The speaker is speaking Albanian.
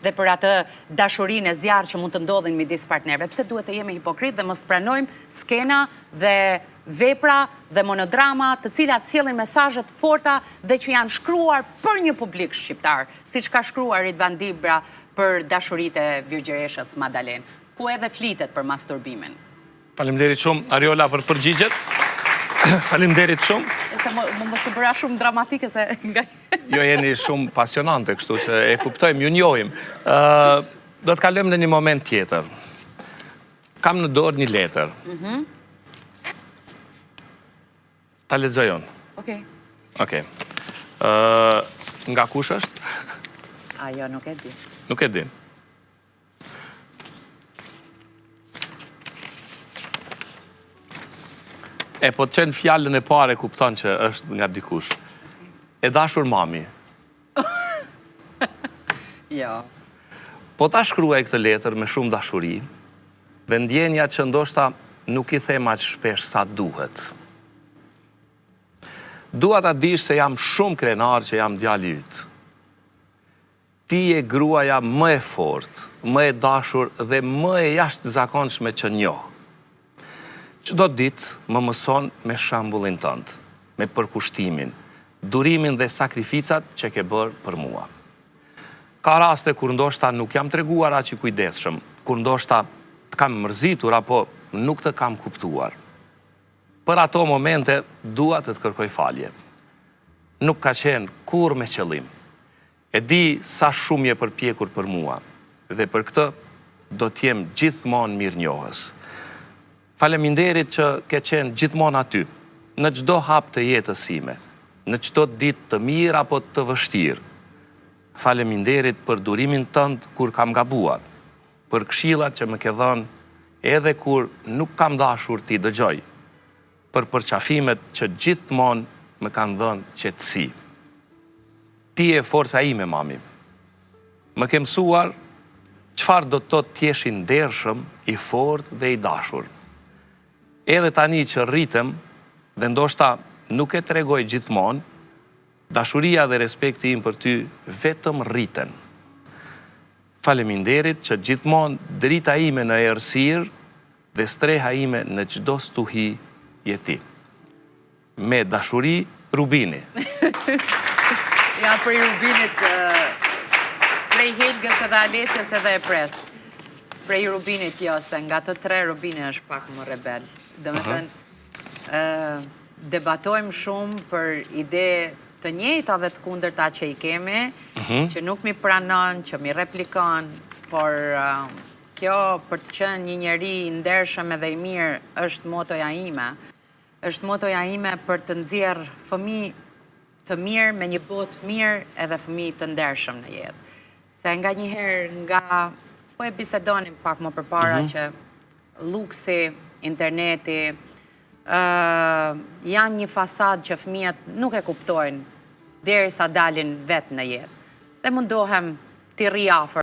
dhe për atë dashurinë e zjarë që mund të ndodhin midis partnerëve. Pse duhet të jemi hipokrit dhe mos pranojmë skena dhe vepra dhe monodrama të cilat sjellin mesazhe të forta dhe që janë shkruar për një publik shqiptar, siç ka shkruar Ridvan Dibra për dashuritë e Virgjëreshës Madalen, ku edhe flitet për masturbimin. Faleminderit shumë, Ariola, për përgjigjet. Faleminderit shumë. Se mos u bëra shumë dramatike se nga... Jo, jeni shumë pasionante, kështu që e kuptojmë, ju njohim. Do të kalojmë në një moment tjetër. Kam në dorë një letër. Ta lexojon. Okej. Nga kush është? Ajo nuk e di. Nuk e din. E po të qenë fjallën e pare kupton që është nga dikush. E dashur mami. Jo. Po ta shkruaj këtë letër me shumë dashuri dhe ndjenja që ndoshta nuk i them aq shpesh sa duhet. Dua ta dish se jam shumë krenar që jam djali yt. Ti je gruaja më e fortë, më e dashur dhe më e jashtëzakonshme që njoh. Çdo ditë më mëson me shembullin tënd, me përkushtimin, durimin dhe sakrificat që ke bërë për mua. Ka raste kur ndoshta nuk jam treguar aq i kujdesshëm, kur ndoshta të kam mërzitur apo nuk të kam kuptuar. Për ato momente dua të të kërkoj falje. Nuk ka qenë kur me qëllim. E di sa shumë je përpjekur për mua dhe për këtë do t'jem gjithmonë mirënjohës. Faleminderit që ke qenë gjithmonë aty, në çdo hap të jetës sime, në çdo ditë të mirë apo të vështirë. Faleminderit për durimin tënd kur kam gabuar, për këshillat që më ke dhënë edhe kur nuk kam dashur t'i dëgjoj, për përqafimet që gjithmonë më kanë dhënë qetësi. Ti e forca ime, mami. Më ke mësuar çfarë do të thotë t'jesh i ndershëm, i fortë dhe i dashur. Edhe tani që rritem dhe ndoshta nuk e tregoj gjithmonë, dashuria dhe respekti im për ty vetëm rriten. Faleminderit që gjithmonë drita ime në errësirë dhe streha ime në çdo stuhi je ti. Me dashuri, Rubini. Ja, prej Rubinit, prej Helgës edhe Alesjes edhe e pres. Prej Rubinit jo, se nga të tre Rubini është pak më rebel. Dhe me thënë, debatojmë shumë për ide të njëjta dhe të kundërta që i kemi, që nuk mi pranon, që mi replikon, por kjo për të qenë një njeri i ndershëm edhe i mirë është motoja ime. Është motoja ime për të nxjerrë fëmijë të mirë me një botë mirë edhe fëmijë të ndershëm në jetë. Se nga njëherë po e bisedonim pak më përpara që luksi, interneti, janë një fasad që fëmijët nuk e kuptojnë derisa dalin vetë në jetë. Dhe mundohem t'i rri afër